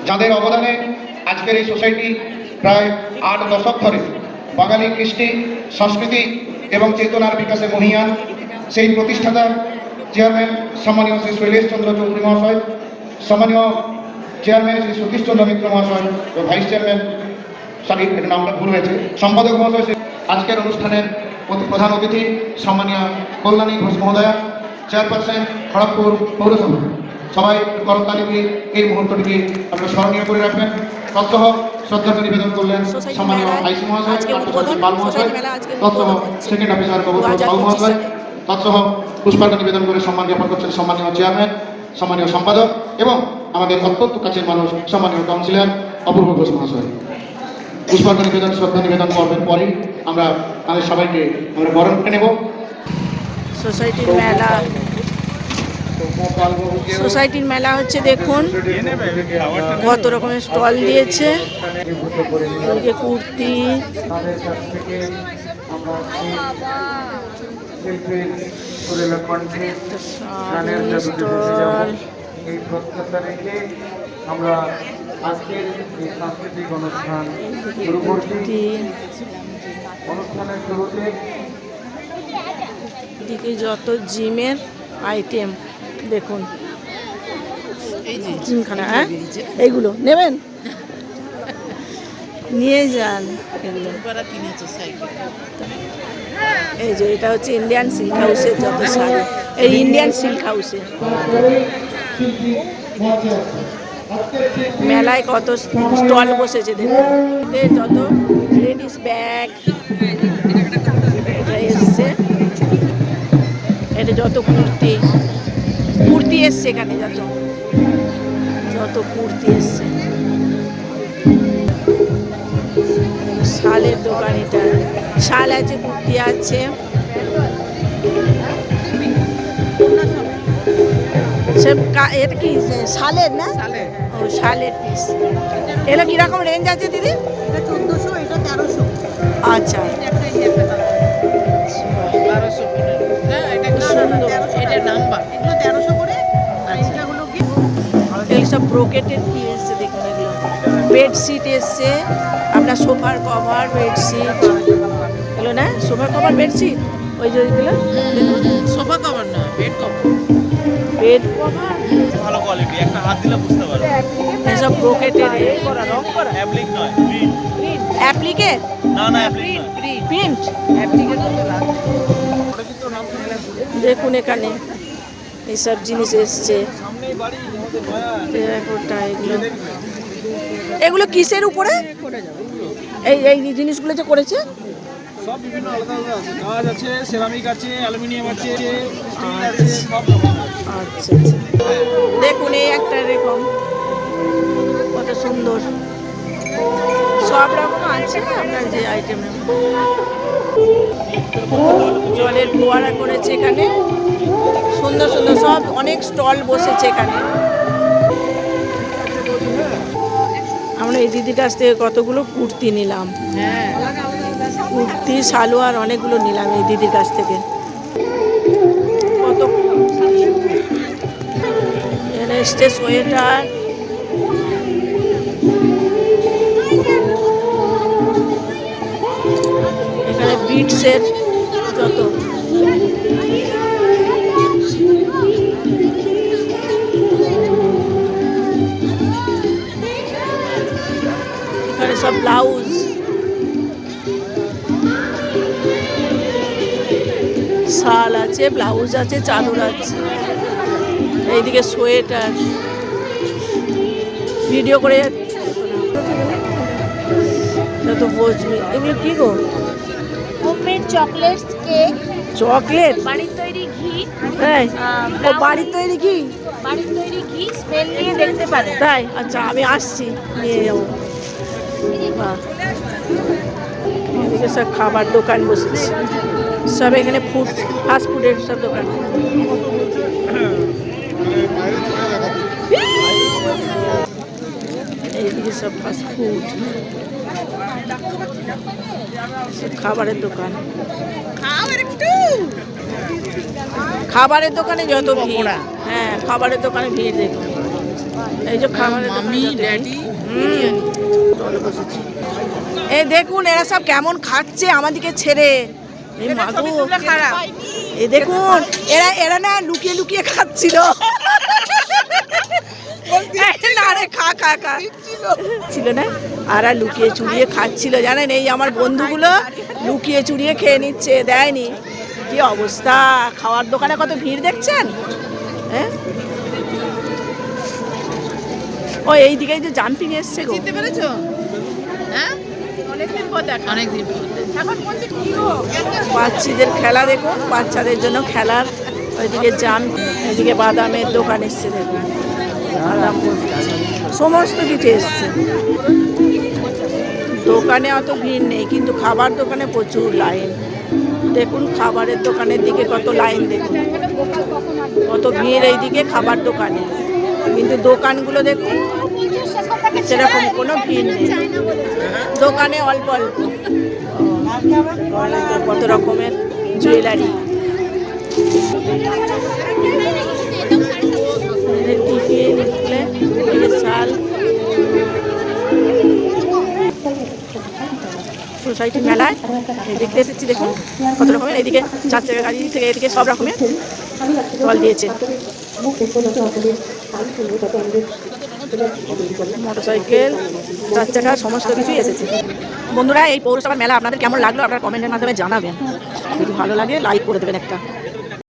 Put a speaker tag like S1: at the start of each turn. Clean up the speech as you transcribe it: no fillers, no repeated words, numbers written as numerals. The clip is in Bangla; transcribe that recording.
S1: যাদের অবদানে আজকের এই সোসাইটি প্রায় 8 দশক ধরে বাঙালি কৃষ্টি সংস্কৃতি এবং চেতনার বিকাশে মহিয়ান, সেই প্রতিষ্ঠাতা চেয়ারম্যান সম্মানীয় শ্রী শৈলেশ চন্দ্র চৌধুরী মহাশয়, সম্মানীয় চেয়ারম্যান শ্রী সতীশ চন্দ্র মিত্র মহাশয় ও ভাইস চেয়ারম্যান, সরি এর নামটা ভুল হয়েছে, সম্পাদক মহাশয়। আজকের অনুষ্ঠানের প্রধান অতিথি সম্মানীয় কল্যাণী ঘোষ মহোদয়া, চেয়ারপারসন খড়গপুর পৌরসভা। সবাই করতালি দিয়ে এই মুহূর্তটিকে আপনারা স্মরণীয় করে রাখবেন। তৎসহ শ্রদ্ধা নিবেদন করলেন সম্মানীয় আইসি মহাশয়, পাল মহাশয়, তৎসহ সেকেন্ড অফিসার বাবু মহাশয়, তৎসহ পুষ্পার্ঘ্য নিবেদন করে সম্মান জ্ঞাপন করছেন সম্মানীয় চেয়ারম্যান, সম্মানীয় সম্পাদক এবং আমাদের অত্যন্ত কাছের মানুষ সম্মানীয় কাউন্সিলর অপূর্ব ঘোষ মহাশয়। পুষ্পার্ঘ্য নিবেদন শ্রদ্ধা নিবেদন করবেন পরে আমরা তাদের সবাইকে আমরা বরণ করে নেব।
S2: সোসাইটির মেলা হচ্ছে, দেখুন কত রকমের স্টল দিয়েছে। কুর্তি,
S1: এই প্রত্যাশা রেখে আমরা আজকের এই সাংস্কৃতিক অনুষ্ঠান শুরু করছি। অনুষ্ঠানের শুরুতে
S2: এদিকে যত জিমের আইটেম দেখুন, জিমখানা। হ্যাঁ, এইগুলো নেবেন, নিয়ে যান। এই যে এটা হচ্ছে ইন্ডিয়ান সিল্ক হাউসের যত শাড়ি, এই ইন্ডিয়ান সিল্ক হাউসে মেলায় কত স্টল বসেছে দেখুন। যত লেডিস ব্যাগ এটা এসছে, এটা যত কুর্তি এসছে, এখানে যত কুর্তি এসছে। শালের দোকান, এটা শাল আছে, কুর্তি আছে। এটা কি শালের না? ও শালের পিস। এগুলো কিরকম রেঞ্জ আছে দিদি?
S3: 1400, এটা 1300।
S2: আচ্ছা, সব ব্রোকেটের কি এসছে দেখুন। এগুলো বেডশিট এসছে, আপনার সোফার কভার, বেডশিট এগুলো না, সোফার কভার বেডশিট, ওই যে ওইগুলো
S3: সোফা কভার না, বেড কভার।
S2: বেড কভার
S4: ভালো কোয়ালিটি, একটা হাত দিলে বুঝতে পারবে।
S2: এসব ব্রোকেটের করা, রং করা,
S4: অ্যাপ্লিক নয়,
S2: অ্যাপ্লিকে
S4: না না অ্যাপ্লিক নয়,
S2: প্রিন্ট। দেখুন এখানে এইসব জিনিস এসছে। এগুলো কিসের উপরে? এই জিনিসগুলো যে করেছে
S4: সব বিভিন্ন আলাদা আলাদা আছে, কাজ আছে, সেরামিক আছে, অ্যালুমিনিয়াম আছে, স্টিল আছে, সব রকম।
S2: আচ্ছা, দেখুন এই একটা এরকম কত সুন্দর, সব রকম আছে আপনার যে আইটেম। জলের ফোয়ারা করেছে এখানে, সুন্দর সুন্দর সব অনেক স্টল বসেছে এখানে। আমরা এই দিদির কাছ থেকে কতগুলো কুর্তি নিলাম, কুর্তি সালোয়ার অনেকগুলো নিলাম এই দিদির কাছ থেকে। কত এসছে সোয়েটার, এখানে বিটসের যত এখানে সব ব্লাউজ, শাল আছে, ব্লাউজ আছে, চাদর আছে। এইদিকে সোয়েটার, ভিডিও করে যত বসবি। এগুলো কি গো?
S5: হোমমেড চকলেটস, কেক,
S2: চকলেট,
S5: বাড়ির তৈরি ঘি।
S2: তাই? ও বাড়ির তৈরি ঘি,
S5: বাড়ির তৈরি ঘি স্মেল নিয়ে দেখতে পারে।
S2: তাই? আচ্ছা, আমি আসছি, নিয়ে যাবো। বাহ, এদিকে সব খাবার দোকান বসেছে, সব এখানে ফাস্ট ফুডের সব দোকান। এইদিকে সব ফাস্ট ফুড, খাবারের দোকান। খাবারের দোকানে যত ভিড়, হ্যাঁ খাবারের দোকানে ভিড় দেখুন। এই যে খাবারের
S3: মামি
S2: দোকানটাতে।
S3: ড্যাডি
S2: হুম, চলো বসেছি। এই দেখুন এরা সব কেমন খাচ্ছে আমাদেরকে ছেড়ে। এই মাগো, এই দেখুন এরা এরা না লুকিয়ে লুকিয়ে খাচ্ছিল। না রে, খা খা খা ছিল না, আর লুকিয়ে চুরিয়ে খাচ্ছিল জানেন। এই আমার বন্ধুগুলো লুকিয়ে চুরিয়ে খেয়ে নিচ্ছে, দেয়নি। কি অবস্থা, খাওয়ার দোকানে কত ভিড় দেখছেন। হ্যাঁ, ও এইদিকে যে জাম্পিং এসছে গো।
S3: চিনতে পেরেছো? হ্যাঁ, অনেকদিন পর দেখা। অনেকদিন পর। এখন বলছি কি গো?
S2: বাচ্চাদের খেলা দেখুন, বাচ্চাদের জন্য খেলার। ওইদিকে জাম্প, এদিকে বাদামের দোকান এসছে দেখুন, বাদাম সমস্ত কিছু এসছে। দোকানে অত ভিড় নেই, কিন্তু খাবার দোকানে প্রচুর লাইন। দেখুন খাবারের দোকানের দিকে কত লাইন, দেখুন কত ভিড় এইদিকে খাবার দোকানে, কিন্তু দোকানগুলো দেখুন সেরকম কোনো ভিড় নেই। দোকানে অল্প অল্প কত রকমের জুয়েলারি, টিফিন, শাল। সোসাইটি মেলায় দেখতে এসেছি, দেখুন কত রকমের। এইদিকে 4 চাকা গাড়ি থেকে এদিকে সব রকমের স্টল দিয়েছে। মোটরসাইকেল, 4 চাকা সমস্ত কিছুই এসেছে। বন্ধুরা, এই পৌরসভার মেলা আপনাদের কেমন লাগলো আপনারা কমেন্টের মাধ্যমে জানাবেন। যদি ভালো লাগে লাইক করে দেবেন একটা।